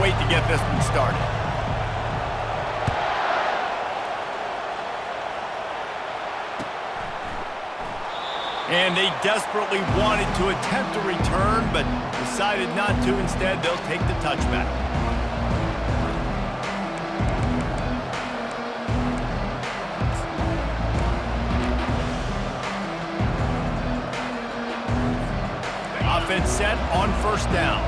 wait to get this one started. And they desperately wanted to attempt a return, but decided not to. Instead, they'll take the touchback. Offense set on first down.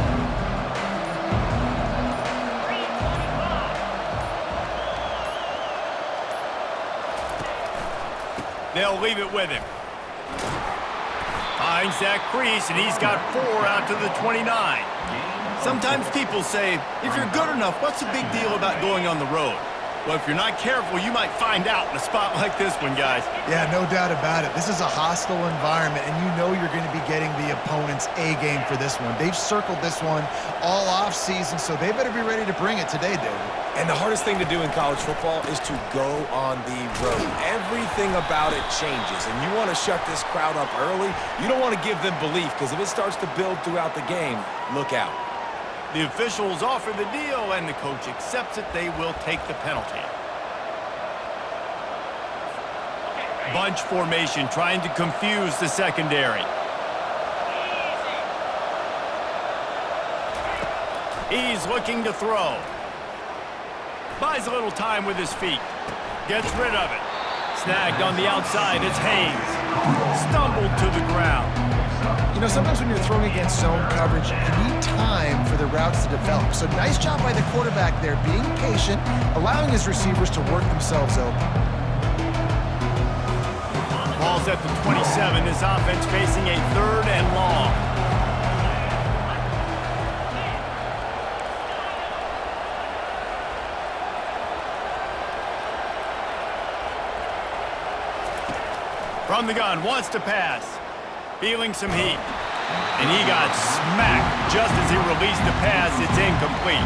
They'll leave it with him. Finds that crease, and he's got 4 out to the 29. Sometimes people say, if you're good enough, what's the big deal about going on the road? Well, if you're not careful, you might find out in a spot like this one, guys. Yeah, no doubt about it. This is a hostile environment, and you know you're going to be getting the opponent's A-game for this one. They've circled this one all off-season, so they better be ready to bring it today, David. And the hardest thing to do in college football is to go on the road. Everything about it changes, and you want to shut this crowd up early. You don't want to give them belief, because if it starts to build throughout the game, look out. The officials offer the deal, and the coach accepts it. They will take the penalty. Bunch formation, trying to confuse the secondary. He's looking to throw. Buys a little time with his feet. Gets rid of it. Snagged on the outside, it's Haynes. Stumbled to the ground. You know, sometimes when you're throwing against zone coverage, you need time for the routes to develop. So nice job by the quarterback there, being patient, allowing his receivers to work themselves open. Ball's at the 27. This offense facing a 3rd and long. From the gun, wants to pass. Feeling some heat. And he got smacked just as he released the pass. It's incomplete.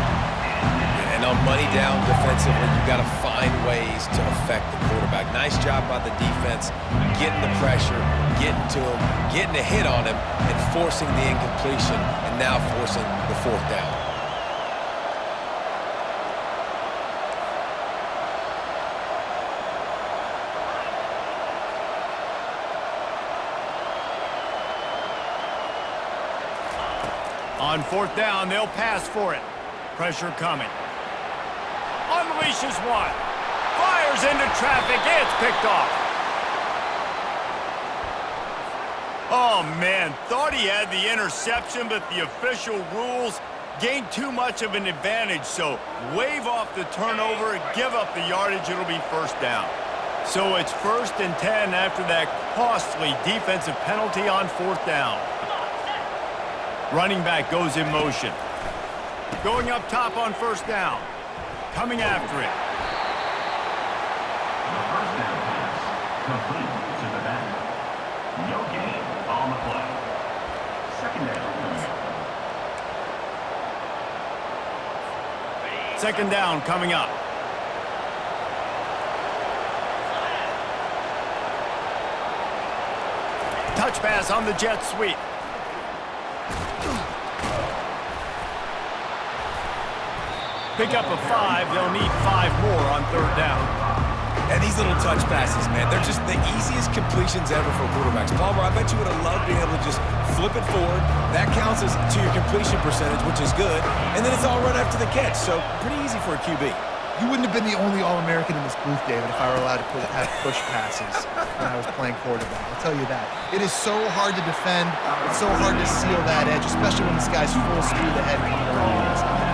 And on money down defensively, you got to find ways to affect the quarterback. Nice job by the defense, getting the pressure, getting to him, getting a hit on him, and forcing the incompletion, and now forcing the 4th down. On 4th down, they'll pass for it. Pressure coming. Unleashes one. Fires into traffic. It's picked off. Oh, man. Thought he had the interception, but the official rules gained too much of an advantage. So wave off the turnover, give up the yardage. It'll be 1st down. So it's 1st and 10 after that costly defensive penalty on 4th down. Running back goes in motion. Going up top on 1st down. Coming after it. The 1st down pass, complete to the back. No gain on the play. 2nd down coming up. 2nd down coming up. Touch pass on the jet sweep. Pick up a 5. They'll need 5 more on 3rd down. And these little touch passes, man, they're just the easiest completions ever for quarterbacks. Palmer, I bet you would have loved being able to just flip it forward. That counts as to your completion percentage, which is good. And then it's all run after the catch, so pretty easy for a QB. You wouldn't have been the only All-American in this booth, David, if I were allowed to have push passes when I was playing quarterback. I'll tell you that. It is so hard to defend. It's so hard to seal that edge, especially when this guy's full speed ahead coming around the inside.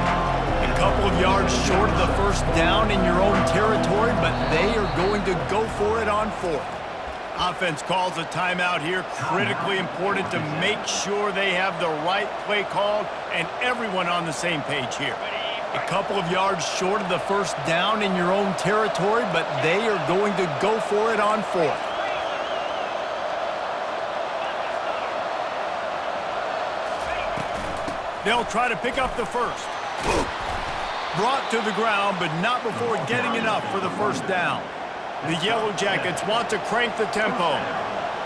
A couple of yards short of the 1st down in your own territory, but they are going to go for it on 4th. Offense calls a timeout here. Critically important to make sure they have the right play called and everyone on the same page here. A couple of yards short of the 1st down in your own territory, but they are going to go for it on 4th. They'll try to pick up the 1st. Brought to the ground, but not before getting enough for the 1st down. The Yellow Jackets want to crank the tempo.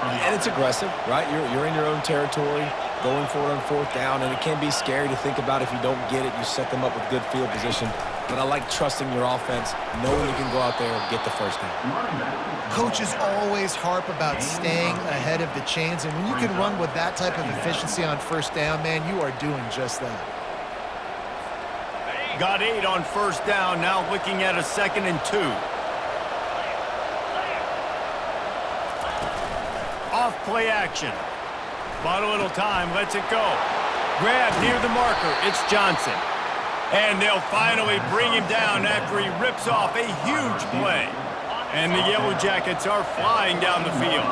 And it's aggressive, right? You're in your own territory. going for it on fourth down, and it can be scary to think about if you don't get it. You set them up with good field position. But I like trusting your offense, knowing you can go out there and get the first down. Coaches always harp about staying ahead of the chains, and when you can run with that type of efficiency on first down, man, you are doing just that. Got 8 on first down, now looking at a 2nd and 2. Off play action. Bought a little time, lets it go. Grab near the marker, it's Johnson. And they'll finally bring him down after he rips off a huge play. And the Yellow Jackets are flying down the field.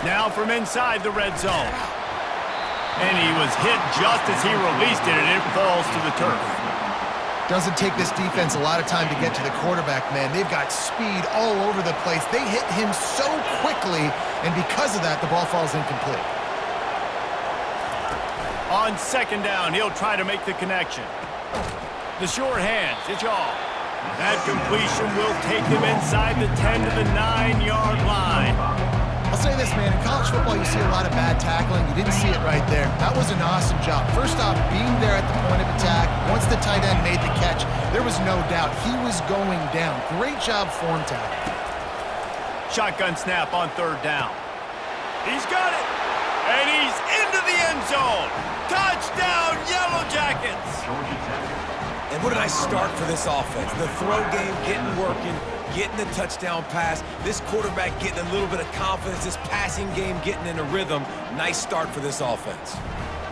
Now from inside the red zone. And he was hit just as he released it, and it falls to the turf. Doesn't take this defense a lot of time to get to the quarterback, man. They've got speed all over the place. They hit him so quickly, and because of that, the ball falls incomplete. On 2nd down, he'll try to make the connection. The short hands, it's all. That completion will take him inside the 10 to the 9-yard line. I'll say this, man. In college football, you see a lot of bad tackling. You didn't see it right there. That was an awesome job. First off, being there at the point of attack. Once the tight end made the catch, there was no doubt he was going down. Great job form tackling. Shotgun snap on 3rd down. He's got it. And he's into the end zone. Touchdown, Yellow Jackets. And what a nice start for this offense. The throw game getting working, getting the touchdown pass. This quarterback getting a little bit of confidence. This passing game getting in a rhythm. Nice start for this offense.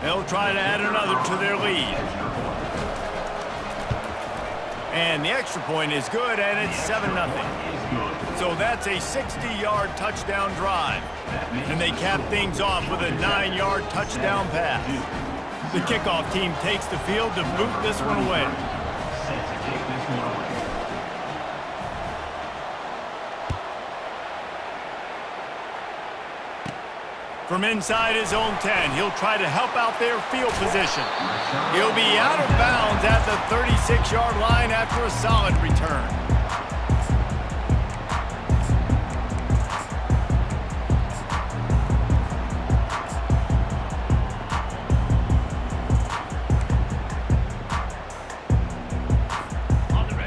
They'll try to add another to their lead. And the extra point is good, and it's 7-0. So that's a 60-yard touchdown drive. And they cap things off with a 9-yard touchdown pass. The kickoff team takes the field to boot this one away. From inside his own 10, he'll try to help out their field position. He'll be out of bounds at the 36-yard line after a solid return.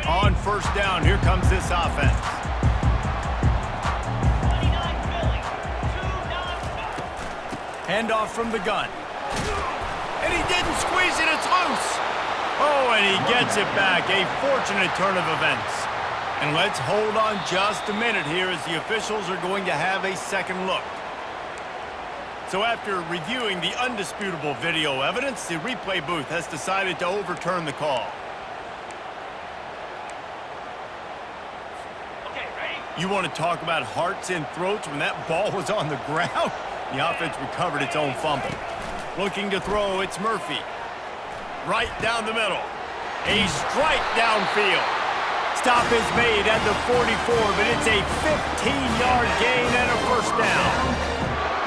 On 1st down, here comes this offense. Handoff from the gun. And he didn't squeeze it, it's loose. Oh, and he gets it back. A fortunate turn of events. And let's hold on just a minute here as the officials are going to have a second look. So after reviewing the undisputable video evidence, the replay booth has decided to overturn the call. You want to talk about hearts and throats when that ball was on the ground? The offense recovered its own fumble. Looking to throw, it's Murphy. Right down the middle. A strike downfield. Stop is made at the 44, but it's a 15-yard gain and a 1st down.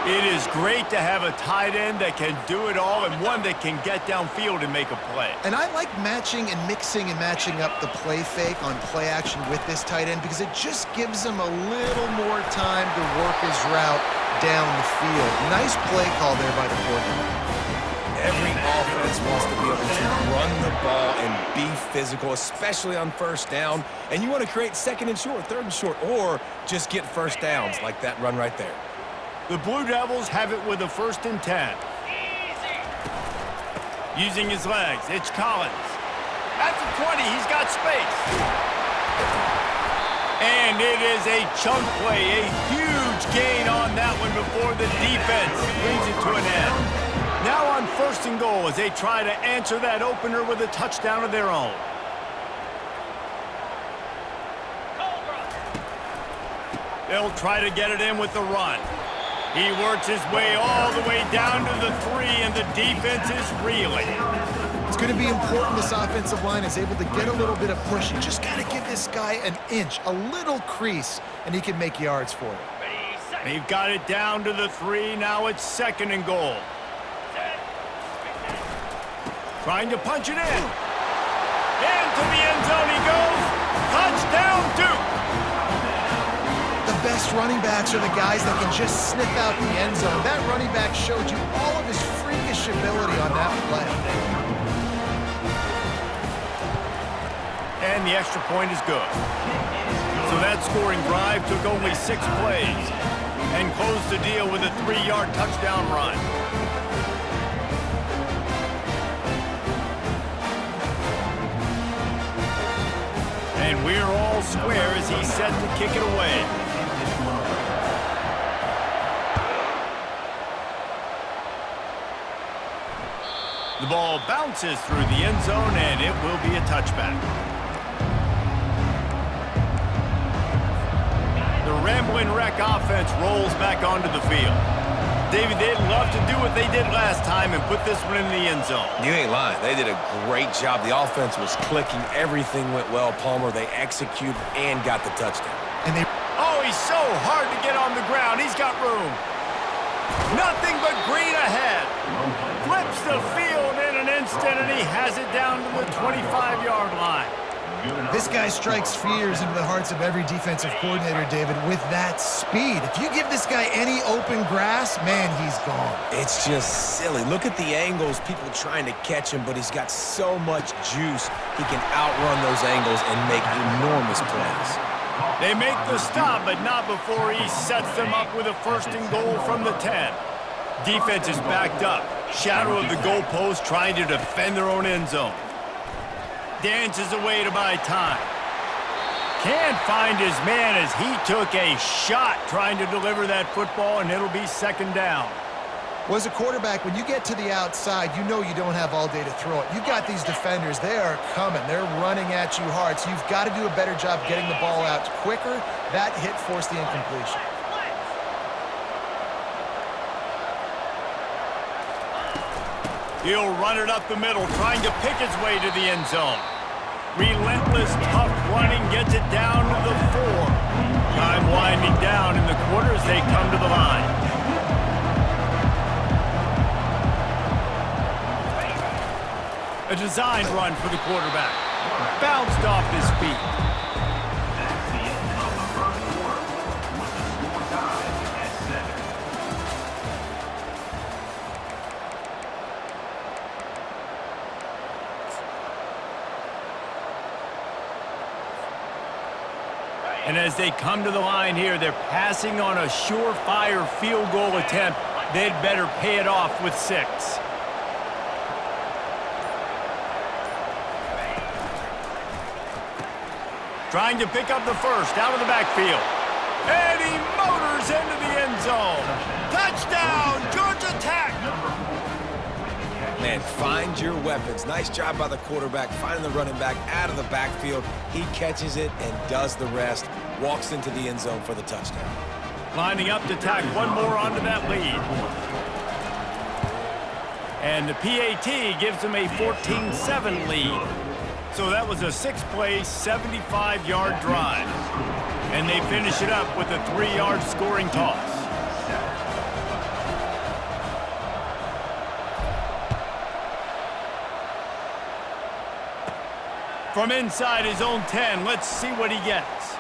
It is great to have a tight end that can do it all and one that can get downfield and make a play. And I like matching and mixing and matching up the play fake on play action with this tight end because it just gives him a little more time to work his route down the field. Nice play call there by the coordinator. Every offense wants to be able to run the ball and be physical, especially on 1st down. And you want to create 2nd and short, 3rd and short, or just get 1st downs like that run right there. The Blue Devils have it with a 1st and 10. Using his legs, it's Collins. At the 20, he's got space. And it is a chunk play, a huge gain on that one before the defense brings it to an end. Now on 1st and goal as they try to answer that opener with a touchdown of their own. They'll try to get it in with the run. He works his way all the way down to the 3, and the defense is reeling. It's going to be important this offensive line is able to get a little bit of push. You just got to give this guy an inch, a little crease, and he can make yards for it. They've got it down to the 3. Now it's 2nd and goal. Trying to punch it in. Into the end zone he goes. Touchdown, Duke. The best running backs are the guys that can just sniff out the end zone. That running back showed you all of his freakish ability on that play. And the extra point is good. So that scoring drive took only 6 plays and closed the deal with a 3-yard touchdown run. And we're all square as he's set to kick it away. The ball bounces through the end zone, and it will be a touchback. The Ramblin' Wreck offense rolls back onto the field. David, they'd love to do what they did last time and put this one in the end zone. You ain't lying. They did a great job. The offense was clicking. Everything went well, Palmer. They executed and got the touchdown. And they Oh, he's so hard to get on the ground. He's got room. Nothing but green ahead. Flips the field in an instant, and he has it down to the 25-yard line. This guy strikes fears into the hearts of every defensive coordinator, David, with that speed. If you give this guy any open grass, man, he's gone. It's just silly. Look at the angles, people trying to catch him, but he's got so much juice. He can outrun those angles and make enormous plays. They make the stop, but not before he sets them up with a 1st and goal from the 10. Defense is backed up. Shadow of the goalpost trying to defend their own end zone. Dances away to buy time. Can't find his man as he took a shot trying to deliver that football, and it'll be 2nd down. Well, as a quarterback, when you get to the outside, you know you don't have all day to throw it. You've got these defenders. They are coming. They're running at you hard, so you've got to do a better job getting the ball out quicker. That hit forced the incompletion. He'll run it up the middle, trying to pick his way to the end zone. Relentless, tough running gets it down to the 4. Time winding down in the quarter as they come to the line. A designed run for the quarterback. Bounced off his feet. That's the end of the first quarter, with the score tied at 7. And as they come to the line here, they're passing on a surefire field goal attempt. They'd better pay it off with 6. Trying to pick up the 1st out of the backfield. And he motors into the end zone. Touchdown, Georgia Tech! Man, find your weapons. Nice job by the quarterback, finding the running back out of the backfield. He catches it and does the rest. Walks into the end zone for the touchdown. Lining up to tack one more onto that lead. And the PAT gives them a 14-7 lead. So that was a 6-play, 75-yard drive. And they finish it up with a 3-yard scoring toss. From inside his own 10, let's see what he gets.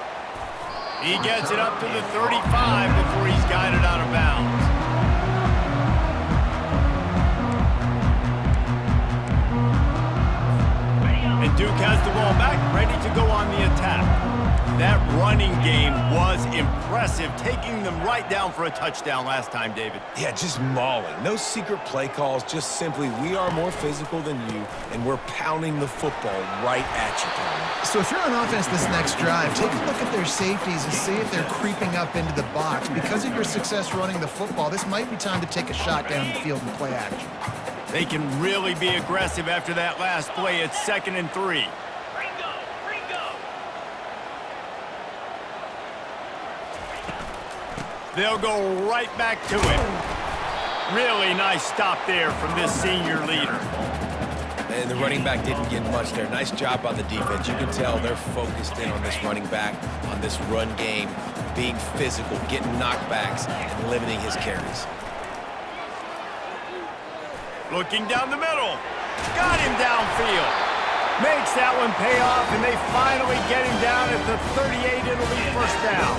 He gets it up to the 35 before he's guided out of bounds. And Duke has the ball back, ready to go on the attack. That running game was impressive, taking them right down for a touchdown last time, David. Yeah, just mauling. No secret play calls, just simply we are more physical than you, and we're pounding the football right at you, Tony. So if you're on offense this next drive, take a look at their safeties and see if they're creeping up into the box. Because of your success running the football, this might be time to take a shot down the field and play action. They can really be aggressive after that last play. It's 2nd and 3. They'll go right back to it. Really nice stop there from this senior leader. And the running back didn't get much there. Nice job by the defense. You can tell they're focused in on this running back, on this run game, being physical, getting knockbacks, and limiting his carries. Looking down the middle. Got him downfield. Makes that one pay off, and they finally get him down at the 38. It'll be 1st down.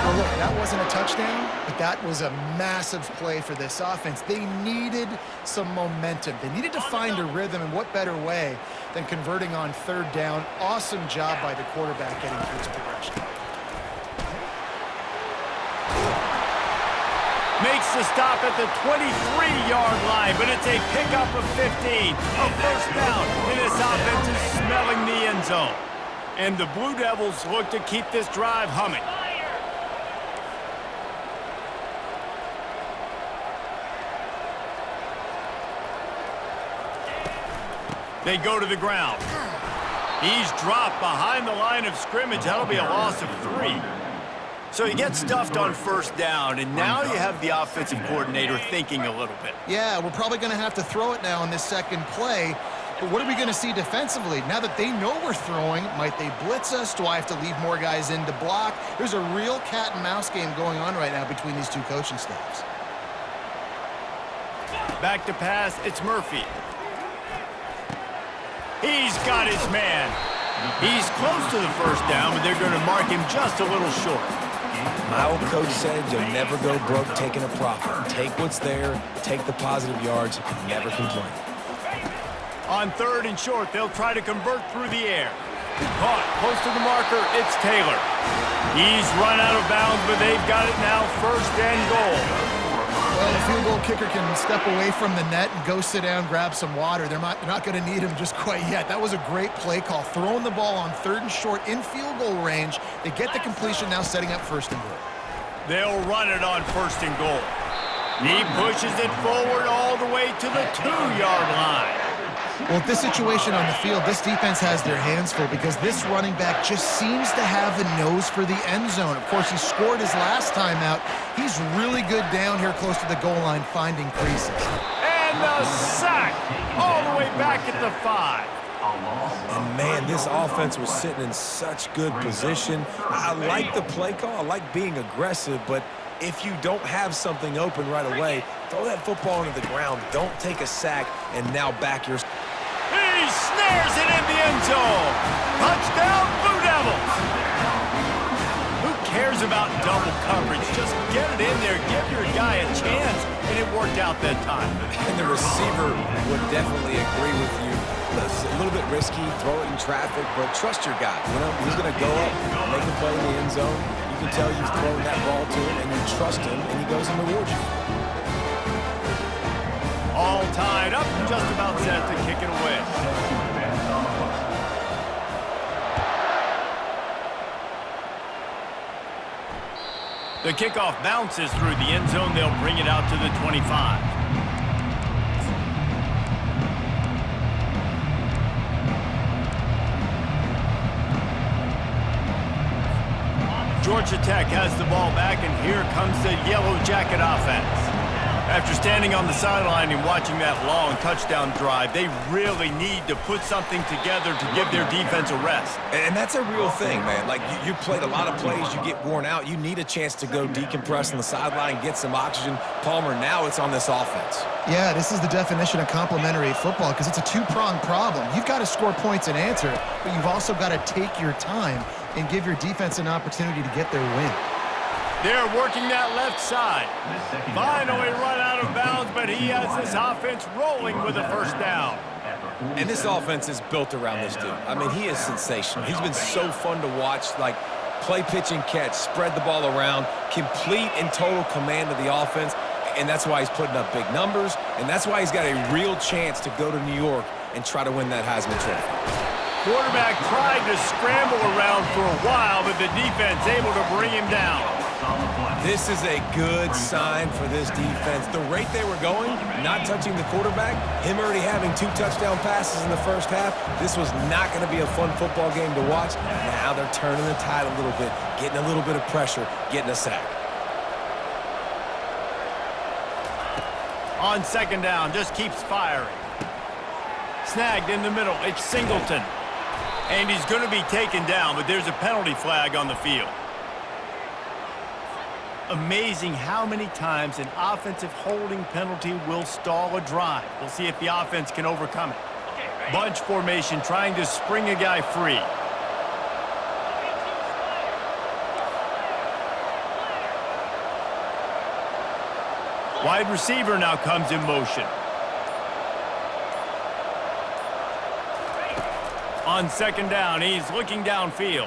Well, look, that wasn't a touchdown, but that was a massive play for this offense. They needed some momentum. They needed to find a rhythm, and what better way than converting on third down. Awesome job by the quarterback getting through his progression. Makes the stop at the 23-yard line, but it's a pickup of 15. A first down, and this offense is smelling the end zone. And the Blue Devils look to keep this drive humming. They go to the ground. He's dropped behind the line of scrimmage. That'll be a loss of 3. So he gets stuffed on first down, and now you have the offensive coordinator thinking a little bit. Yeah, we're probably going to have to throw it now on this second play. But what are we going to see defensively? Now that they know we're throwing, might they blitz us? Do I have to leave more guys in to block? There's a real cat and mouse game going on right now between these two coaching staffs. Back to pass, it's Murphy. He's got his man. He's close to the first down, but they're going to mark him just a little short. My old coach said you'll never go broke taking a profit. Take what's there, take the positive yards, never complain. On third and short, they'll try to convert through the air. Caught close to the marker, it's Taylor. He's run out of bounds, but they've got it now, first and goal. Well, the field goal kicker can step away from the net and go sit down, grab some water. They're not going to need him just quite yet. That was a great play call. Throwing the ball on third and short in field goal range. They get the completion, now setting up first and goal. They'll run it on first and goal. He pushes it forward all the way to the 2-yard line. Well, with this situation on the field, this defense has their hands full because this running back just seems to have a nose for the end zone. Of course, he scored his last time out. He's really good down here close to the goal line, finding creases. And the sack all the way back at the 5. And, man, this offense was sitting in such good position. I like the play call. I like being aggressive, but if you don't have something open right away, throw that football into the ground. Don't take a sack and now back your... He snares it in the end zone. Touchdown, Blue Devils. Who cares about double coverage? Just get it in there. Give your guy a chance. And it worked out that time. And the receiver would definitely agree with you. It's a little bit risky, throw it in traffic, but trust your guy. You know, he's going to go up, make a play in the end zone. You can tell you've thrown that ball to him, and you trust him, and he goes and rewards you. All tied up, just about set to kick it away. The kickoff bounces through the end zone. They'll bring it out to the 25. Georgia Tech has the ball back, and here comes the Yellow Jacket offense. After standing on the sideline and watching that long touchdown drive, they really need to put something together to give their defense a rest. And that's a real thing, man. Like, you played a lot of plays, you get worn out. You need a chance to go decompress on the sideline, get some oxygen. Palmer, now it's on this offense. Yeah, this is the definition of complementary football because it's a two-pronged problem. You've got to score points and answer, but you've also got to take your time and give your defense an opportunity to get their win. They're working that left side. Finally run out of bounds, but he has this offense rolling with a first down. And this offense is built around this dude. I mean, he is sensational. He's been so fun to watch, like play, pitch, and catch, spread the ball around, complete and total command of the offense, and that's why he's putting up big numbers, and that's why he's got a real chance to go to New York and try to win that Heisman Trophy. Quarterback tried to scramble around for a while, but the defense able to bring him down. This is a good sign for this defense. The rate they were going, not touching the quarterback, him already having 2 touchdown passes in the first half, this was not going to be a fun football game to watch. Now they're turning the tide a little bit, getting a little bit of pressure, getting a sack. On second down, just keeps firing. Snagged in the middle, it's Singleton. And he's going to be taken down, but there's a penalty flag on the field. Amazing how many times an offensive holding penalty will stall a drive. We'll see if the offense can overcome it. Bunch formation trying to spring a guy free. Wide receiver now comes in motion. On second down, he's looking downfield.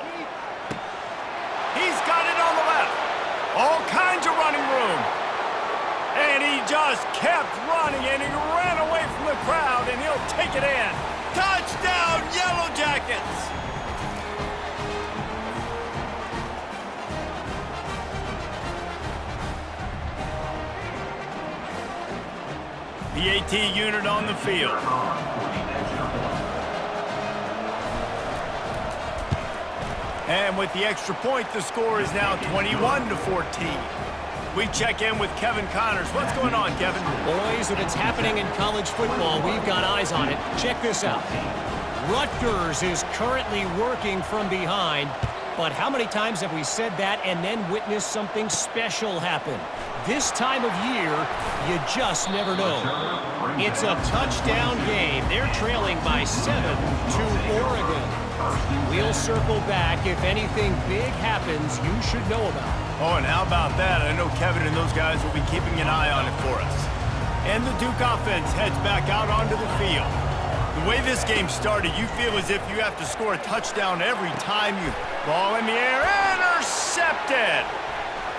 He's got it on the left. All kinds of running room. And he just kept running, and he ran away from the crowd, and he'll take it in. Touchdown, Yellow Jackets! The AT unit on the field. And with the extra point, the score is now 21-14. We check in with Kevin Connors. What's going on, Kevin? Boys, if it's happening in college football, we've got eyes on it. Check this out. Rutgers is currently working from behind, but how many times have we said that and then witnessed something special happen? This time of year, you just never know. It's a touchdown game. They're trailing by 7 to Oregon. We'll circle back if anything big happens you should know about. Oh, and how about that? I know Kevin and those guys will be keeping an eye on it for us. And the Duke offense heads back out onto the field. The way this game started, you feel as if you have to score a touchdown every time you... Ball in the air, intercepted!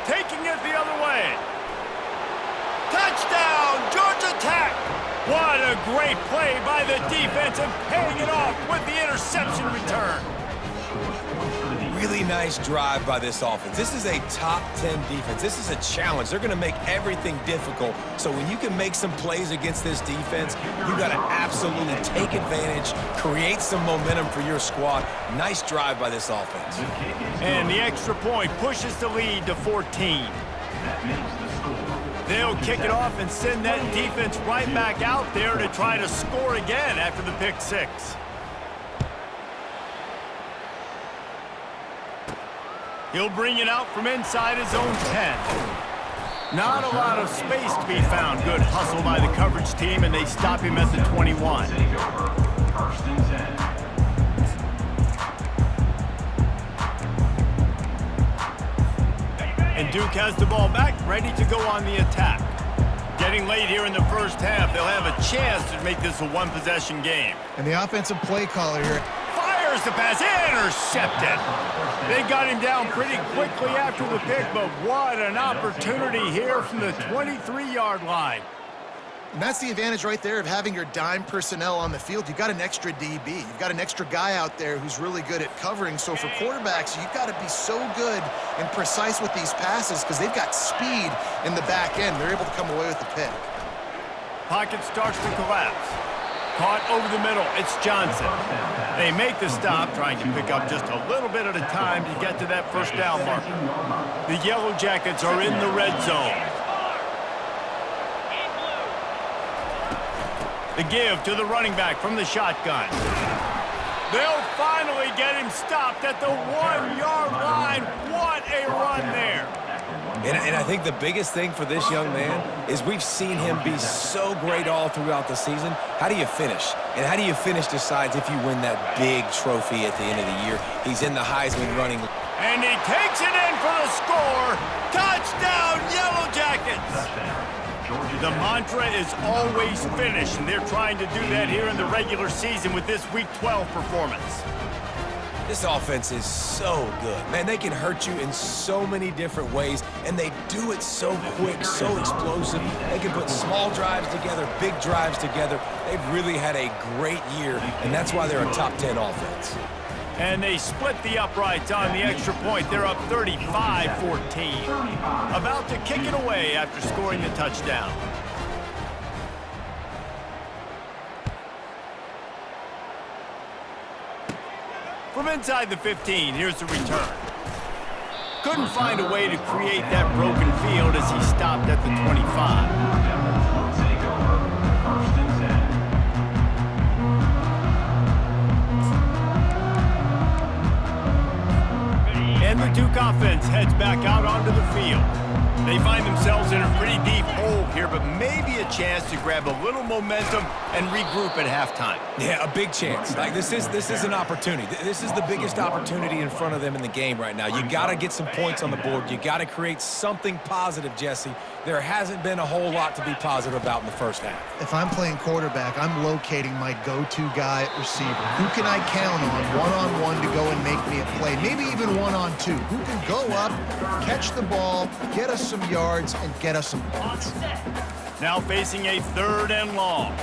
Taking it the other way. Touchdown, Georgia Tech! What a great play by the defense and paying it off with the interception return. Really nice drive by this offense. This is a top 10 defense. This is a challenge. They're going to make everything difficult. So when you can make some plays against this defense, you got to absolutely take advantage, create some momentum for your squad. Nice drive by this offense. And the extra point pushes the lead to 14. They'll kick it off and send that defense right back out there to try to score again after the pick six. He'll bring it out from inside his own 10. Not a lot of space to be found. Good hustle by the coverage team, and they stop him at the 21. And Duke has the ball back, ready to go on the attack. Getting late here in the first half, they'll have a chance to make this a one-possession game. And the offensive play caller here. Fires the pass, intercepted. They got him down pretty quickly after the pick, but what an opportunity here from the 23-yard line. And that's the advantage right there of having your dime personnel on the field. You've got an extra DB. You've got an extra guy out there who's really good at covering. So for quarterbacks, you've got to be so good and precise with these passes because they've got speed in the back end. They're able to come away with the pick. Pocket starts to collapse. Caught over the middle, it's Johnson. They make the stop, trying to pick up just a little bit at a time to get to that first down marker. The Yellow Jackets are in the red zone. The give to the running back from the shotgun. They'll finally get him stopped at the 1-yard line. What a run there. And I think the biggest thing for this young man is we've seen him be so great all throughout the season. How do you finish? And how do you finish decides if you win that big trophy at the end of the year. He's in the Heisman running. And he takes it in for the score. Touchdown, Yellow Jackets. The mantra is always finish, and they're trying to do that here in the regular season with this Week 12 performance. This offense is so good. Man, they can hurt you in so many different ways, and they do it so quick, so explosive. They can put small drives together, big drives together. They've really had a great year, and that's why they're a top 10 offense. And they split the uprights on the extra point. They're up 35-14. About to kick it away after scoring the touchdown. From inside the 15, here's the return. Couldn't find a way to create that broken field as he stopped at the 25. And the Duke offense heads back out onto the field. They find themselves in a pretty deep hole here, but maybe a chance to grab a little momentum and regroup at halftime. Yeah, a big chance. Like this is an opportunity. This is the biggest opportunity in front of them in the game right now. You got to get some points on the board. You got to create something positive, Jesse. There hasn't been a whole lot to be positive about in the first half. If I'm playing quarterback, I'm locating my go-to guy at receiver. Who can I count on one-on-one to go and make me a play? Maybe even one-on-two. Who can go up, catch the ball, get us some yards, and get us some points. Now facing a 3rd and long.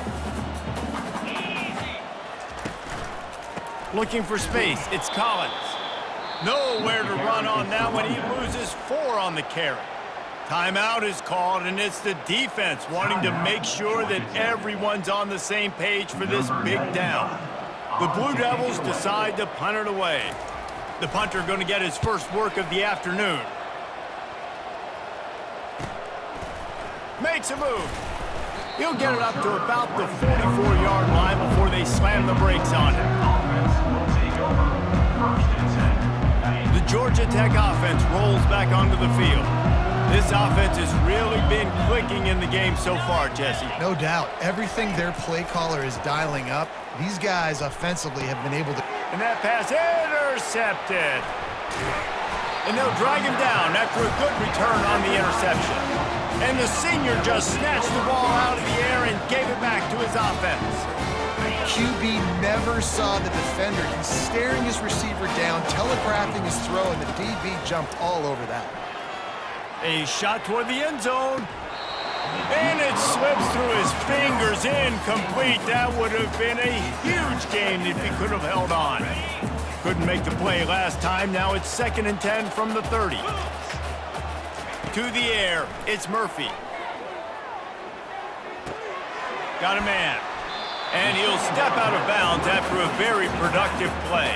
Looking for space, it's Collins. Nowhere to run on that one. He loses 4 on the carry. Timeout is called, and it's the defense wanting to make sure that everyone's on the same page for this big down. The Blue Devils decide to punt it away. The punter going to get his first work of the afternoon. Makes a move. He'll get it up to about the 44-yard line before they slam the brakes on him. The Georgia Tech offense rolls back onto the field. This offense has really been clicking in the game so far, Jesse. No doubt. Everything their play caller is dialing up, these guys offensively have been able to... And that pass intercepted. And they'll drag him down after a good return on the interception. And the senior just snatched the ball out of the air and gave it back to his offense. QB never saw the defender. He's staring his receiver down, telegraphing his throw, and the DB jumped all over that. A shot toward the end zone. And it slips through his fingers, incomplete. That would have been a huge gain if he could have held on. Couldn't make the play last time. Now it's 2nd and 10 from the 30. To the air, it's Murphy. Got a man. And he'll step out of bounds after a very productive play.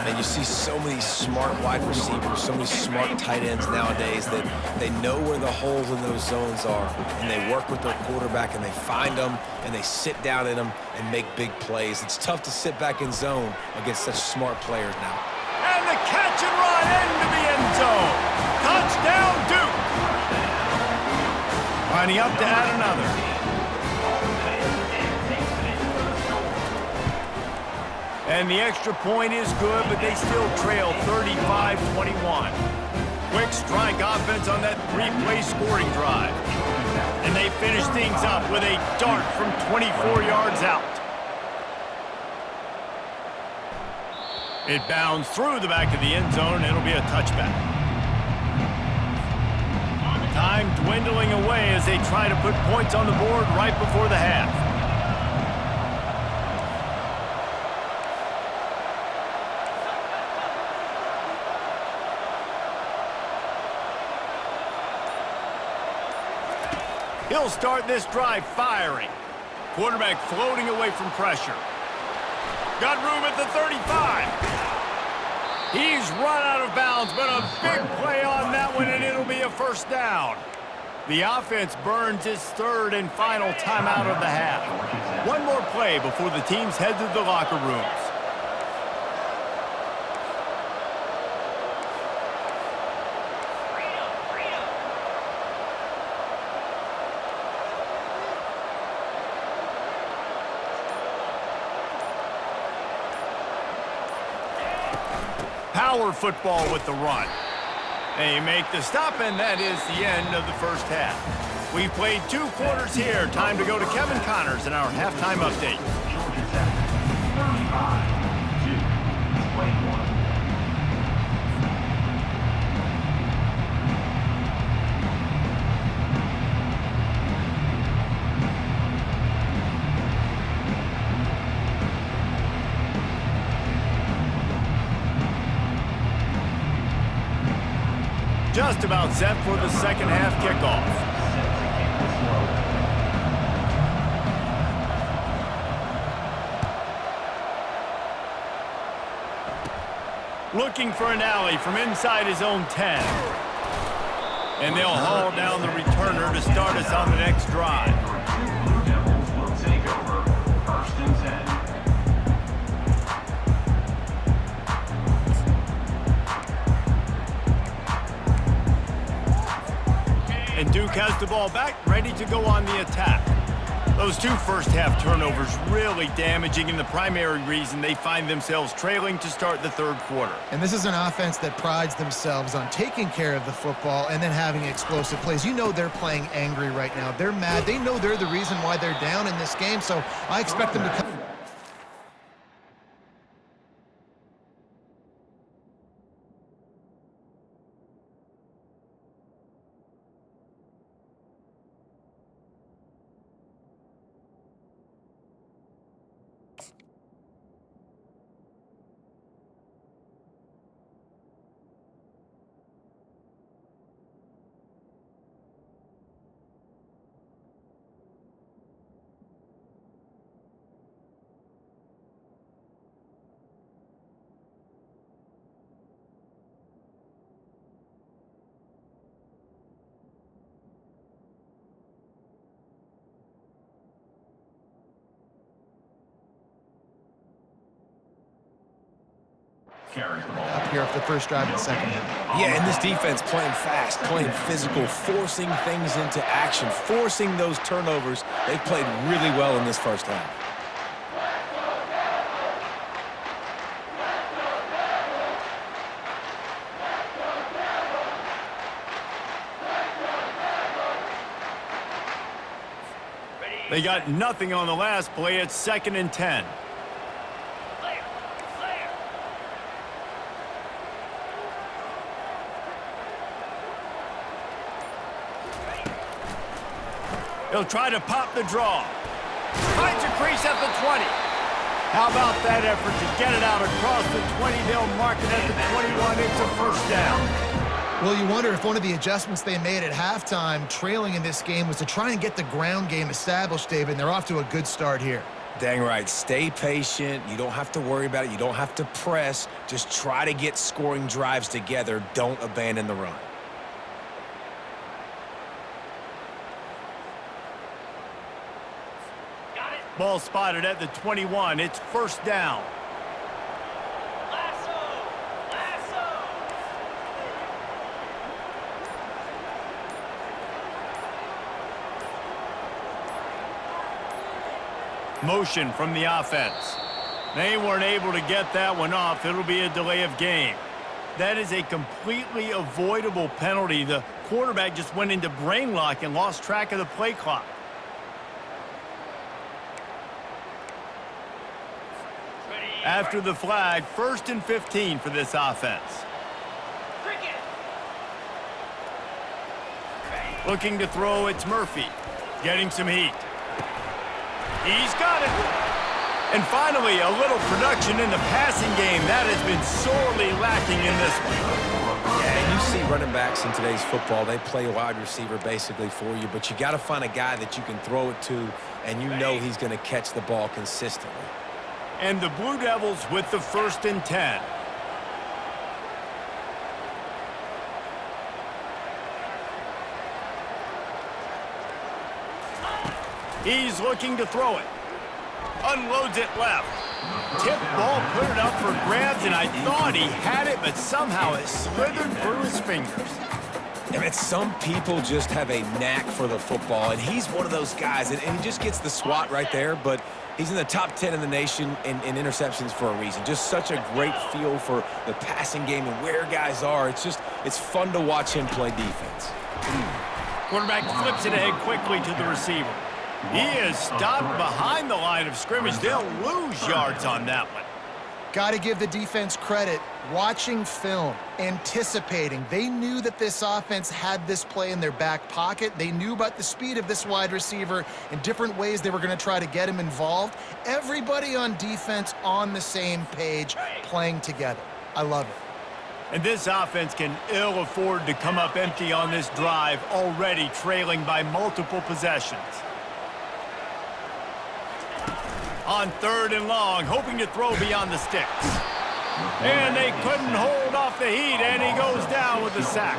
And you see so many smart wide receivers, so many smart tight ends nowadays that they know where the holes in those zones are, and they work with their quarterback, and they find them, and they sit down in them and make big plays. It's tough to sit back in zone against such smart players now. And the catch and run into the end zone. Touchdown, Duke. Lining up to add another. And the extra point is good, but they still trail 35-21. Quick strike offense on that 3-play scoring drive. And they finish things up with a dart from 24 yards out. It bounds through the back of the end zone, and it'll be a touchback. Time dwindling away as they try to put points on the board right before the half. He'll start this drive firing. Quarterback floating away from pressure. Got room at the 35. He's run out of bounds, but a big play on that one, and it'll be a first down. The offense burns its 3rd and final timeout of the half. One more play before the teams head to the locker rooms. Power football with the run. They make the stop, and that is the end of the first half. We've played 2 quarters here. Time to go to Kevin Connors in our halftime update. Georgia Tech, 35-21. Just about set for the second half kickoff. Looking for an alley from inside his own 10. And they'll haul down the returner to start us on the next drive. Blue Devils will take over 1st and 10. the ball back, ready to go on the attack. Those two first-half turnovers really damaging, and the primary reason they find themselves trailing to start the third quarter. And this is an offense that prides themselves on taking care of the football and then having explosive plays. You know they're playing angry right now. They're mad. They know they're the reason why they're down in this game, so I expect them to come. Carries the ball. Up here for the first drive of the second half. Yeah, and this defense playing fast, playing physical, forcing things into action, forcing those turnovers. They played really well in this first half. They got nothing on the last play. It's 2nd and 10. He'll try to pop the draw. Finds a crease at the 20. How about that effort to get it out across the 20? They'll mark it at the 21. It's a first down. Well, you wonder if one of the adjustments they made at halftime, trailing in this game, was to try and get the ground game established, David, and they're off to a good start here. Dang right. Stay patient. You don't have to worry about it. You don't have to press. Just try to get scoring drives together. Don't abandon the run. Ball spotted at the 21. It's first down. Motion from the offense. They weren't able to get that one off. It'll be a delay of game. That is a completely avoidable penalty. The quarterback just went into brain lock and lost track of the play clock. After the flag, 1st and 15 for this offense. Looking to throw, it's Murphy. Getting some heat. He's got it. And finally, a little production in the passing game. That has been sorely lacking in this one. Yeah, and you see running backs in today's football, they play wide receiver basically for you, but you got to find a guy that you can throw it to, and you know he's going to catch the ball consistently. And the Blue Devils with the 1st and 10. He's looking to throw it. Unloads it left. Tip ball, put it up for grabs, and I thought he had it, but somehow it slithered through his fingers. And some people just have a knack for the football, and he's one of those guys, and he just gets the swat right there, but he's in the top 10 in the nation in interceptions for a reason. Just such a great feel for the passing game and where guys are. It's fun to watch him play defense. Quarterback flips it ahead quickly to the receiver. He is stopped behind the line of scrimmage. They'll lose yards on that one. Got to give the defense credit. Watching film, anticipating. They knew that this offense had this play in their back pocket. They knew about the speed of this wide receiver and different ways they were going to try to get him involved. Everybody on defense on the same page, playing together. I love it. And this offense can ill afford to come up empty on this drive, already trailing by multiple possessions. On 3rd and long, hoping to throw beyond the sticks. And they couldn't hold off the heat, and he goes down with the sack.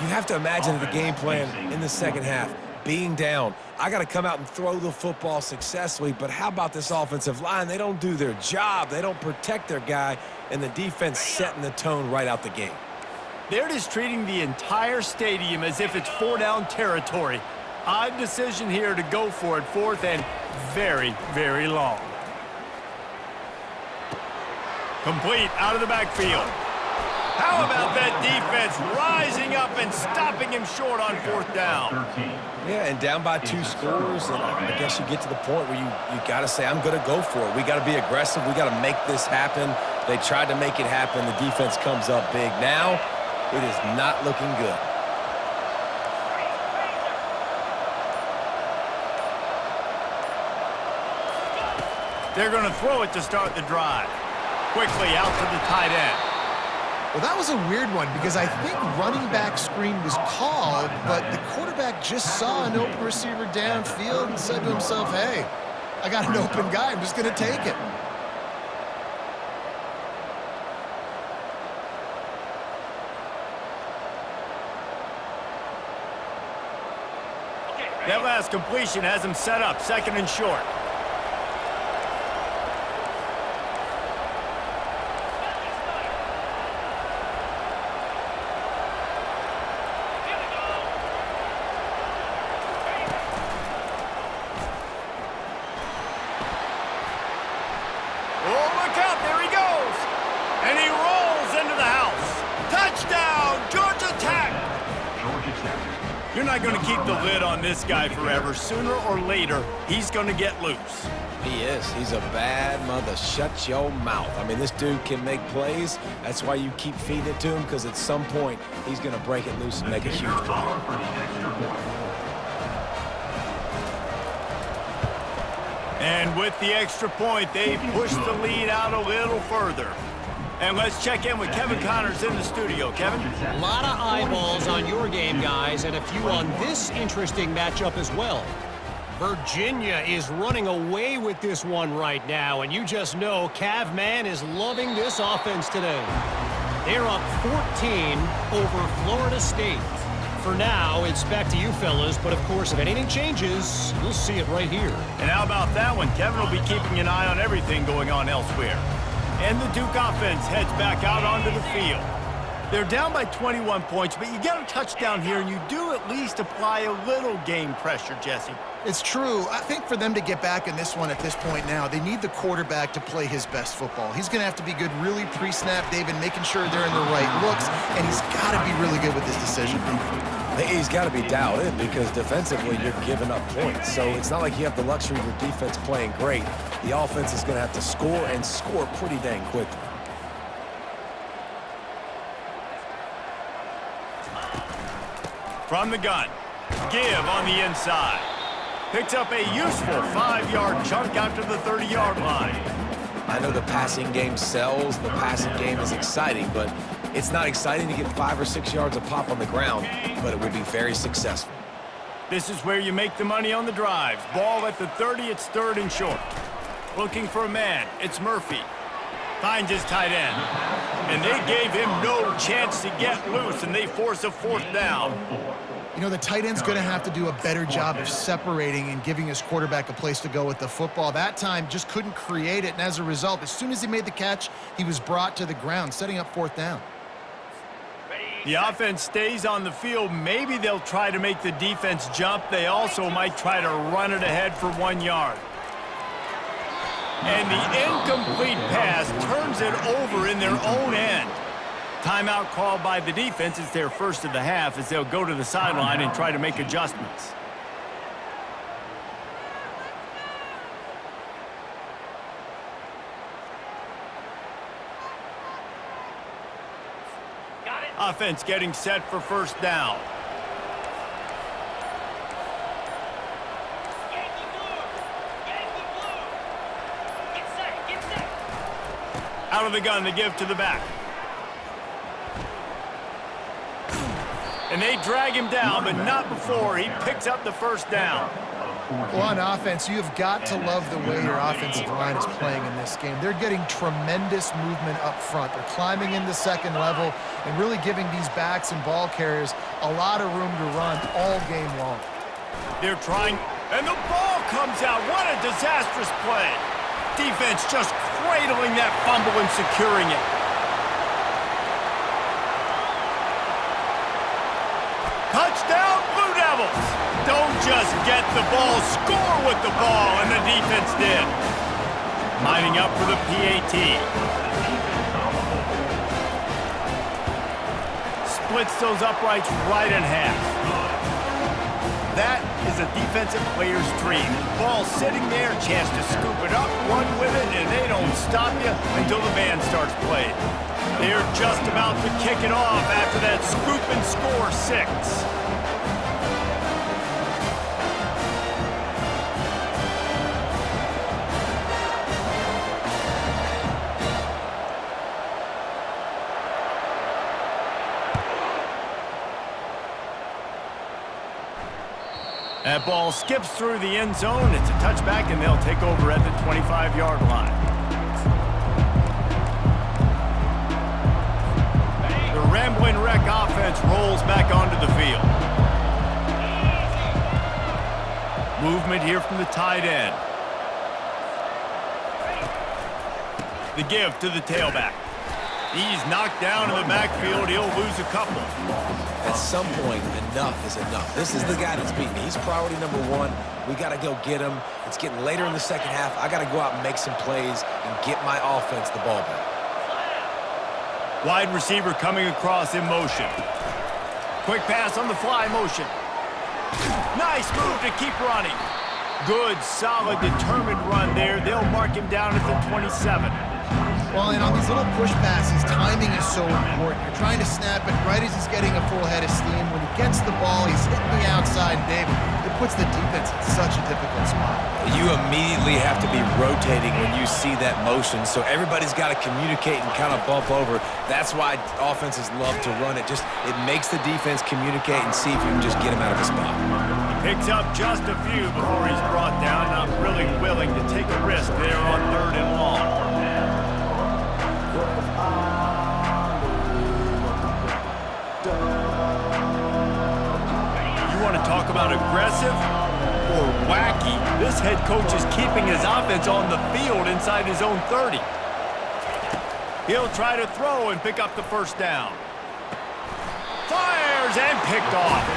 You have to imagine the game plan in the second half. Being down, I got to come out and throw the football successfully, but how about this offensive line? They don't do their job. They don't protect their guy, and the defense setting the tone right out the gate. They're just treating the entire stadium as if it's four-down territory. Odd decision here to go for it, fourth and very, very long. Complete out of the backfield. How about that defense rising up and stopping him short on fourth down? Yeah, and down by 2 scores, and I guess you get to the point where you got to say, I'm going to go for it. We got to be aggressive. We got to make this happen. They tried to make it happen. The defense comes up big. Now, it is not looking good. They're going to throw it to start the drive. Quickly out to the tight end. Well, that was a weird one because I think running back screen was called, but the quarterback just saw an open receiver downfield and said to himself, hey, I got an open guy. I'm just going to take it. That last completion has him set up, second and short. You're not going to keep the lid on this guy forever. Sooner or later, he's going to get loose. He is. He's a bad mother. Shut your mouth. I mean, this dude can make plays. That's why you keep feeding it to him, because at some point, he's going to break it loose and make a huge play. And with the extra point, they push the lead out a little further. And let's check in with Kevin Connors in the studio. Kevin? A lot of eyeballs on your game, guys, and a few on this interesting matchup as well. Virginia is running away with this one right now, and you just know Cav Man is loving this offense today. They're up 14 over Florida State. For now, it's back to you fellas, but of course, if anything changes, you'll see it right here. And how about that one? Kevin will be keeping an eye on everything going on elsewhere. And the Duke offense heads back out onto the field. They're down by 21 points, but you get a touchdown here, and you do at least apply a little game pressure, Jesse. It's true. I think for them to get back in this one at this point now, they need the quarterback to play his best football. He's going to have to be good really pre-snap, David, making sure they're in the right looks, and he's got to be really good with his decision. He's got to be dialed in because defensively you're giving up points. So it's not like you have the luxury of your defense playing great. The offense is going to have to score and score pretty dang quickly. From the gun, give on the inside. Picks up a useful 5-yard chunk out to the 30-yard line. I know the passing game sells, the passing game is exciting, but it's not exciting to get 5 or 6 yards a pop on the ground, but it would be very successful. This is where you make the money on the drives. Ball at the 30, it's third and short. Looking for a man, it's Murphy. Finds his tight end. And they gave him no chance to get loose, and they force a fourth down. You know, the tight end's going to have to do a better job of separating and giving his quarterback a place to go with the football. That time just couldn't create it, and as a result, as soon as he made the catch, he was brought to the ground, setting up fourth down. The offense stays on the field. Maybe they'll try to make the defense jump. They also might try to run it ahead for 1 yard. And the incomplete pass turns it over in their own end. Timeout called by the defense. It's their first of the half as they'll go to the sideline and try to make adjustments. Offense getting set for first down. Out of the gun to give to the back. And they drag him down, but not before he picks up the first down. Well, on offense, you've got to love the way your offensive line is playing in this game. They're getting tremendous movement up front. They're climbing into second level and really giving these backs and ball carriers a lot of room to run all game long. They're trying, and the ball comes out. What a disastrous play. Defense just cradling that fumble and securing it. Touchdown, Blue Devils! Don't just get the ball, score with the ball, and the defense did. Lining up for the PAT. Splits those uprights right in half. That is a defensive player's dream. Ball sitting there, chance to scoop it up, run with it, and they don't stop you until the band starts playing. They're just about to kick it off after that scoop and score 6. That ball skips through the end zone. It's a touchback, and they'll take over at the 25-yard line. The Rambling Wreck offense rolls back onto the field. Movement here from the tight end. The give to the tailback. He's knocked down in the backfield. He'll lose a couple. At some point, enough is enough. This is the guy that's beaten. He's priority number 1. We got to go get him. It's getting later in the second half. I got to go out and make some plays and get my offense the ball back. Wide receiver coming across in motion. Quick pass on the fly motion. Nice move to keep running. Good, solid, determined run there. They'll mark him down at the 27. Well, and on these little push passes, timing is so important. You're trying to snap it right as he's getting a full head of steam. When he gets the ball, he's hitting the outside, and David, it puts the defense in such a difficult spot. You immediately have to be rotating when you see that motion, so everybody's got to communicate and kind of bump over. That's why offenses love to run it. It makes the defense communicate and see if you can just get him out of a spot. Picks up just a few before he's brought down. Not really willing to take a risk there on 3rd and long. Talk about aggressive or wacky. This head coach is keeping his offense on the field inside his own 30. He'll try to throw and pick up the first down. Fires and picked off.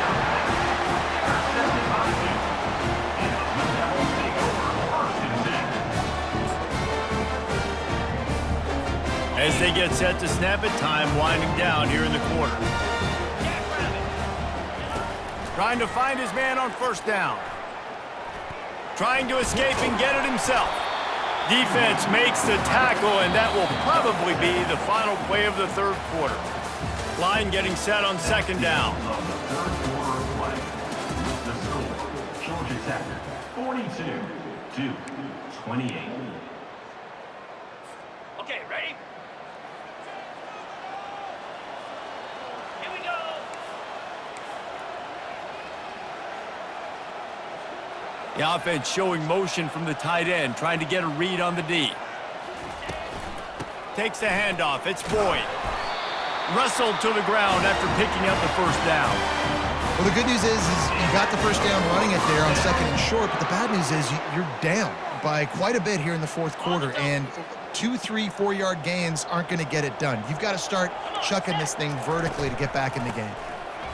As they get set to snap it, time winding down here in the quarter. Trying to find his man on 1st down. Trying to escape and get it himself. Defense makes the tackle, and that will probably be the final play of the 3rd quarter. Line getting set on 2nd down. The score, Georgia Tech, 42-28. Okay, ready? Here we go. The offense showing motion from the tight end, trying to get a read on the D. Takes the handoff. It's Boyd. Wrestled to the ground after picking up the 1st down. Well, the good news is you got the 1st down running it there on 2nd and short, but the bad news is you're down by quite a bit here in the 4th quarter, and 2, 3, 4-yard gains aren't going to get it done. You've got to start chucking this thing vertically to get back in the game.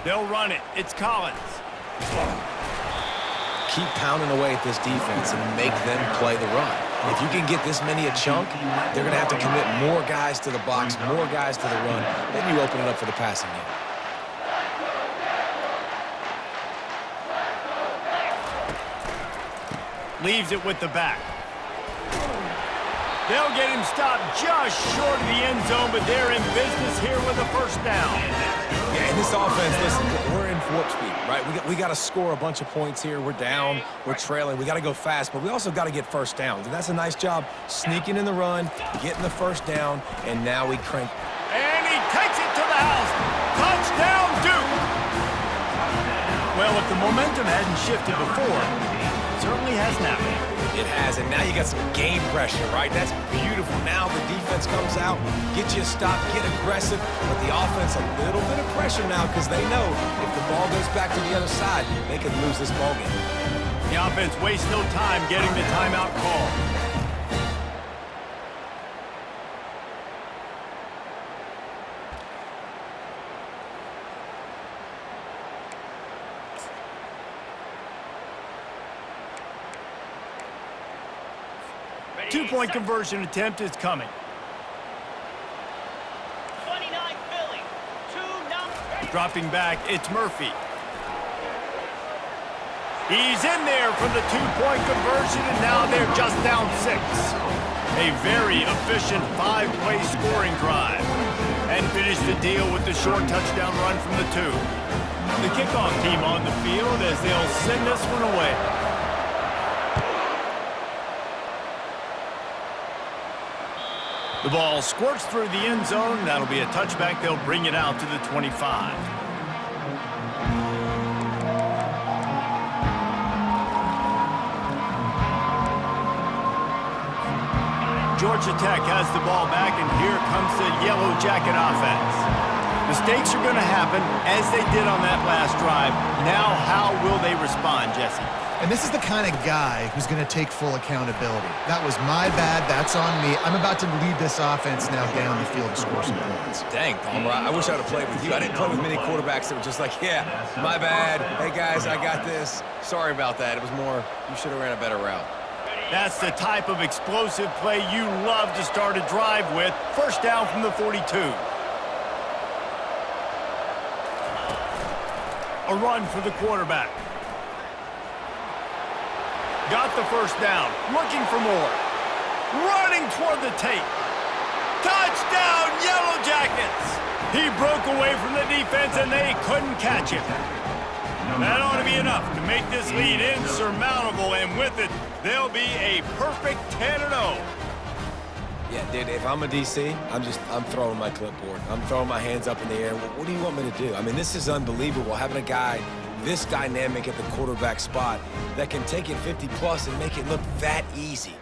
They'll run it. It's Collins. Keep pounding away at this defense and make them play the run. If you can get this many a chunk, they're going to have to commit more guys to the box, more guys to the run. Then you open it up for the passing game. Leaves it with the back. They'll get him stopped just short of the end zone, but they're in business here with a 1st down. Yeah, in this offense, listen, we're in warp speed, right? We got to score a bunch of points here. We're down. We're trailing. We got to go fast, but we also got to get 1st downs. And that's a nice job sneaking in the run, getting the 1st down, and now we crank. And he takes it to the house. Touchdown, Duke. Well, if the momentum hadn't shifted before, it certainly has now. It has, and now you got some game pressure, right? That's beautiful. Now the defense comes out, get you a stop, get aggressive, but the offense a little bit of pressure now because they know if the ball goes back to the other side, they could lose this ball game. The offense wastes no time getting the timeout call. Two-point conversion attempt is coming. 29 Philly. 2-0. Dropping back, it's Murphy. He's in there for the two-point conversion, and now they're just down 6. A very efficient 5-play scoring drive. And finish the deal with the short touchdown run from the 2. The kickoff team on the field as they'll send this one away. The ball squirts through the end zone. That'll be a touchback. They'll bring it out to the 25. Georgia Tech has the ball back, and here comes the Yellow Jacket offense. Mistakes are going to happen, as they did on that last drive. Now, how will they respond, Jesse? And this is the kind of guy who's going to take full accountability. That was my bad. That's on me. I'm about to lead this offense now down the field to score some points. Dang, Palmer, I wish I would have played with you. I didn't play with many quarterbacks that were just like, yeah, my bad. Hey, guys, I got this. Sorry about that. It was more, you should have ran a better route. That's the type of explosive play you love to start a drive with. First down from the 42. A run for the quarterback. Got the first down. Looking for more. Running toward the tape. Touchdown, Yellow Jackets! He broke away from the defense, and they couldn't catch him. That ought to be enough to make this lead insurmountable, and with it, they'll be a perfect 10-0. Yeah, dude, if I'm a DC, I'm throwing my clipboard. I'm throwing my hands up in the air. What do you want me to do? I mean, this is unbelievable, having a guy this dynamic at the quarterback spot that can take it 50-plus and make it look that easy.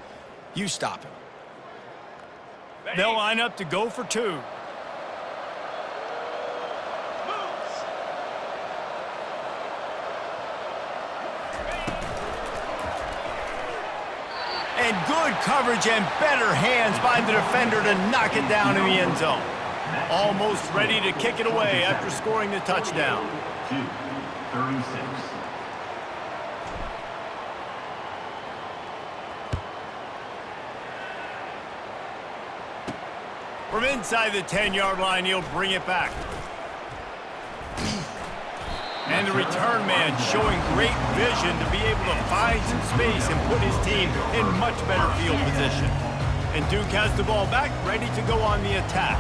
You stop him. They'll line up to go for 2. And good coverage and better hands by the defender to knock it down in the end zone. Almost ready to kick it away after scoring the touchdown. 36. From inside the 10-yard line, he'll bring it back. And the return man showing great vision to be able to find some space and put his team in much better field position. And Duke has the ball back, ready to go on the attack.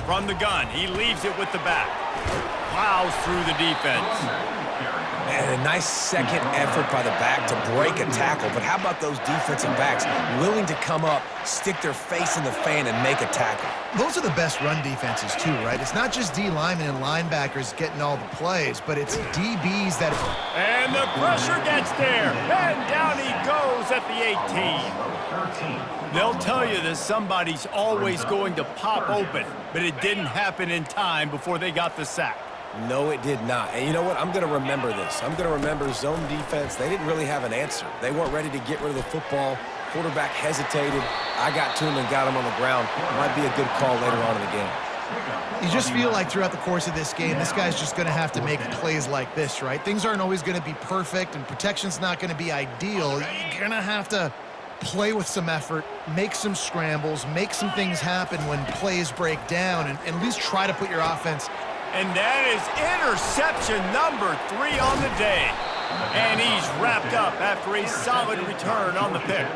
From the gun, he leaves it with the back. Plows through the defense. And a nice second effort by the back to break a tackle. But how about those defensive backs willing to come up, stick their face in the fan, and make a tackle? Those are the best run defenses, too, right? It's not just D linemen and linebackers getting all the plays, but it's DBs that... And the pressure gets there. And down he goes at the 18. They'll tell you that somebody's always going to pop open, but it didn't happen in time before they got the sack. No, it did not. And you know what? I'm going to remember this. I'm going to remember zone defense. They didn't really have an answer. They weren't ready to get rid of the football. Quarterback hesitated. I got to him and got him on the ground. Might be a good call later on in the game. You just feel like throughout the course of this game, this guy's just going to have to make plays like this, right? Things aren't always going to be perfect, and protection's not going to be ideal. You're going to have to play with some effort, make some scrambles, make some things happen when plays break down, and at least try to put your offense. And that is interception number 3 on the day. And he's wrapped up after a solid return on the pick.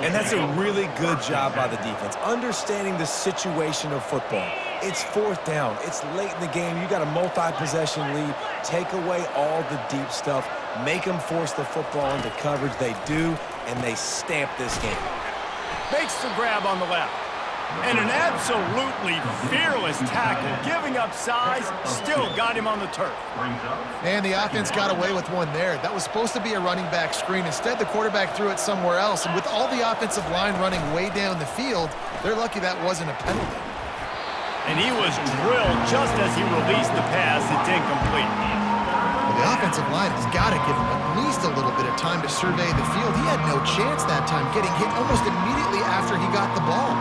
And that's a really good job by the defense, understanding the situation of football. It's 4th down. It's late in the game. You got a multi-possession lead. Take away all the deep stuff. Make them force the football into coverage. They do, and they stamp this game. Makes the grab on the left. And an absolutely fearless tackle, giving up size, still got him on the turf. And the offense got away with one there. That was supposed to be a running back screen. Instead, the quarterback threw it somewhere else. And with all the offensive line running way down the field, they're lucky that wasn't a penalty. And he was drilled just as he released the pass. It's incomplete. Well, the offensive line has got to give him at least a little bit of time to survey the field. He had no chance that time, getting hit almost immediately after he got the ball.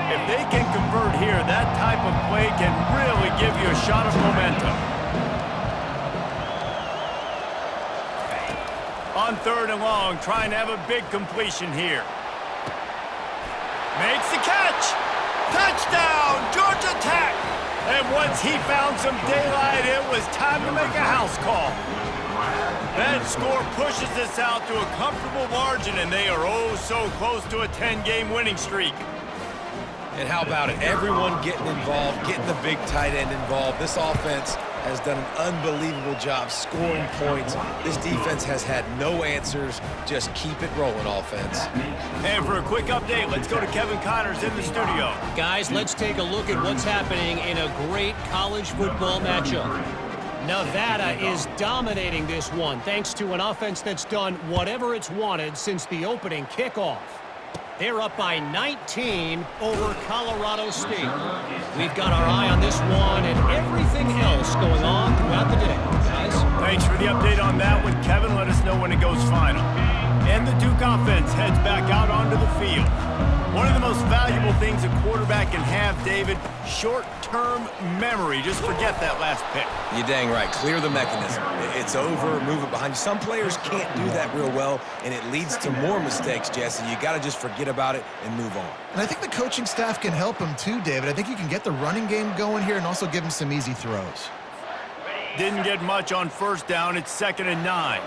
If they can convert here, that type of play can really give you a shot of momentum. On 3rd and long, trying to have a big completion here. Makes the catch. Touchdown, Georgia Tech. And once he found some daylight, it was time to make a house call. That score pushes us out to a comfortable margin, and they are oh so close to a 10-game winning streak. And how about it? Everyone getting involved, getting the big tight end involved. This offense has done an unbelievable job scoring points. This defense has had no answers. Just keep it rolling, offense. And for a quick update, let's go to Kevin Connors in the studio. Guys, let's take a look at what's happening in a great college football matchup. Nevada is dominating this one thanks to an offense that's done whatever it's wanted since the opening kickoff. They're up by 19 over Colorado State. We've got our eye on this one and everything else going on throughout the day, guys. Thanks for the update on that one, Kevin. Let us know when it goes final. And the Duke offense heads back out onto the field. One of the most valuable things a quarterback can have, David, short-term memory. Just forget that last pick. You're dang right. Clear the mechanism. It's over. Move it behind you. Some players can't do that real well, and it leads to more mistakes, Jesse. You got to just forget about it and move on. And I think the coaching staff can help him too, David. I think you can get the running game going here and also give him some easy throws. Didn't get much on 1st down. It's 2nd and 9.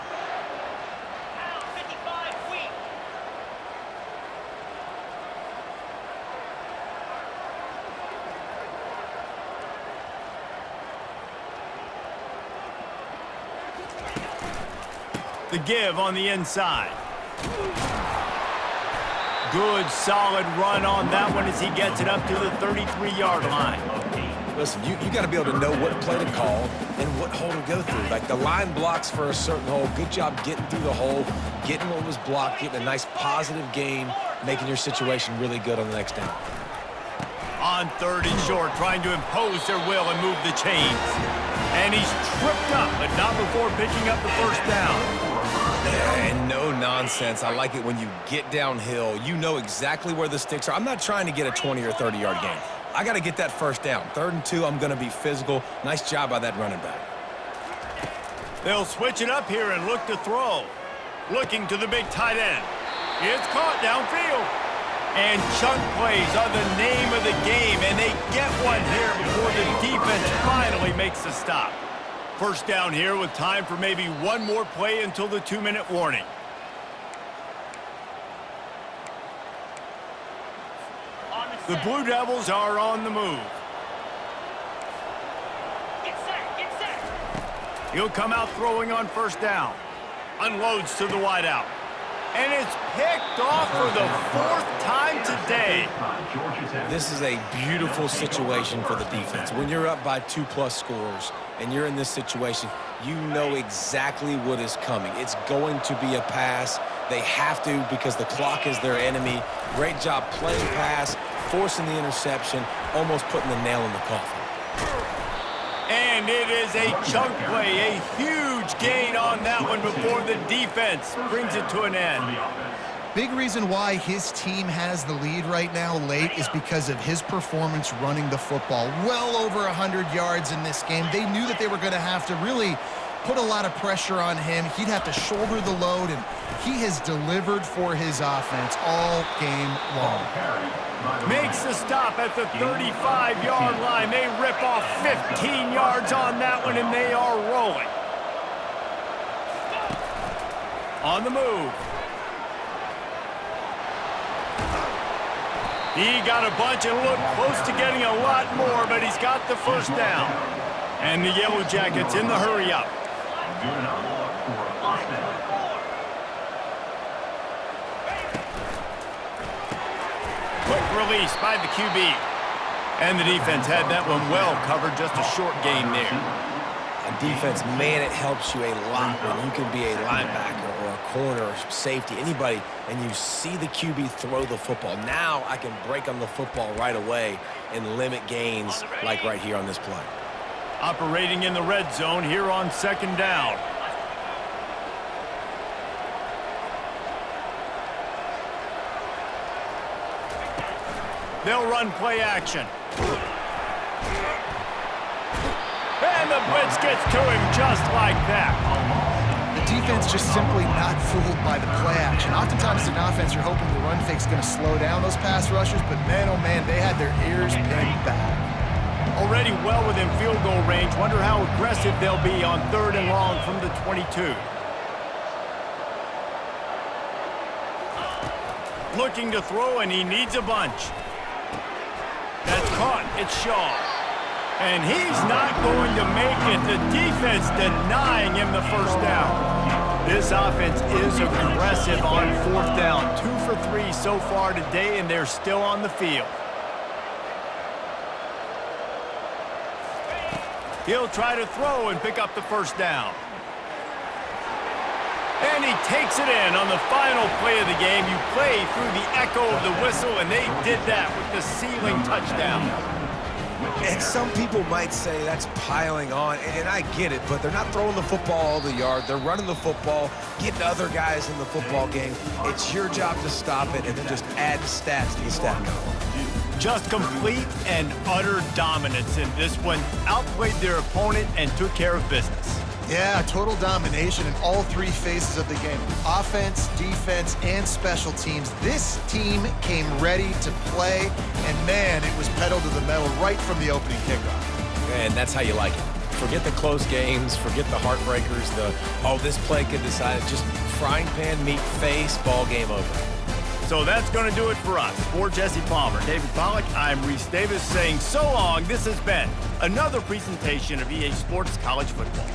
The give on the inside. Good, solid run on that one as he gets it up to the 33-yard line. Listen, you got to be able to know what play to call and what hole to go through. Like the line blocks for a certain hole. Good job getting through the hole, getting what was blocked, getting a nice positive gain, making your situation really good on the next down. On 3rd and short, trying to impose their will and move the chains. And he's tripped up, but not before picking up the 1st down. And no nonsense. I like it when you get downhill. You know exactly where the sticks are. I'm not trying to get a 20 or 30-yard gain. I got to get that 1st down. 3rd and 2, I'm going to be physical. Nice job by that running back. They'll switch it up here and look to throw. Looking to the big tight end. It's caught downfield. And chunk plays are the name of the game, and they get one here before the defense finally makes the stop. 1st down here with time for maybe one more play until the 2-minute warning. The Blue Devils are on the move. Get set, get set. He'll come out throwing on 1st down. Unloads to the wideout. And it's picked off for the 4th time today. This is a beautiful situation for the defense. When you're up by 2+ scores and you're in this situation, you know exactly what is coming. It's going to be a pass. They have to because the clock is their enemy. Great job playing pass, forcing the interception, almost putting the nail in the coffin. And it is a chunk play, a huge gain on that one before the defense brings it to an end. Big reason why his team has the lead right now late is because of his performance running the football. Well over 100 yards in this game. They knew that they were going to have to really put a lot of pressure on him. He'd have to shoulder the load, and he has delivered for his offense all game long. Makes the stop at the 35-yard line. They rip off 15 yards on that one, and they are rolling. On the move. He got a bunch and looked close to getting a lot more, but he's got the 1st down. And the Yellow Jackets in the hurry-up. Quick release by the QB. And the defense had that one well covered, just a short gain there. On defense, man, it helps you a lot when you can be a linebacker or a corner or safety, anybody, and you see the QB throw the football. Now I can break on the football right away and limit gains like right here on this play. Operating in the red zone here on 2nd down. They'll run play action. the blitz gets to him just like that. The defense just simply not fooled by the play action. Oftentimes in offense, you're hoping the run fake's going to slow down those pass rushers, but man, oh man, they had their ears pinned back. Already well within field goal range. Wonder how aggressive they'll be on 3rd and long from the 22. Looking to throw, and he needs a bunch. That's caught. It's Shaw. And he's not going to make it. The defense denying him the first down. This offense is aggressive on 4th down. 2 for 3 so far today, and they're still on the field. He'll try to throw and pick up the first down. And he takes it in on the final play of the game. You play through the echo of the whistle, and they did that with the ceiling touchdown. And some people might say that's piling on, and I get it, but they're not throwing the football all the yard. They're running the football, getting other guys in the football game. It's your job to stop it and then just add stats to the stat column. Just complete and utter dominance in this one. Outplayed their opponent and took care of business. Yeah, total domination in all 3 phases of the game. Offense, defense, and special teams. This team came ready to play, and man, it was pedal to the metal right from the opening kickoff. And that's how you like it. Forget the close games, forget the heartbreakers, this play could decide it. Just frying pan, meat face, ball game over. So that's going to do it for us. For Jesse Palmer, David Pollack, I'm Reese Davis saying so long. This has been another presentation of EA Sports College Football.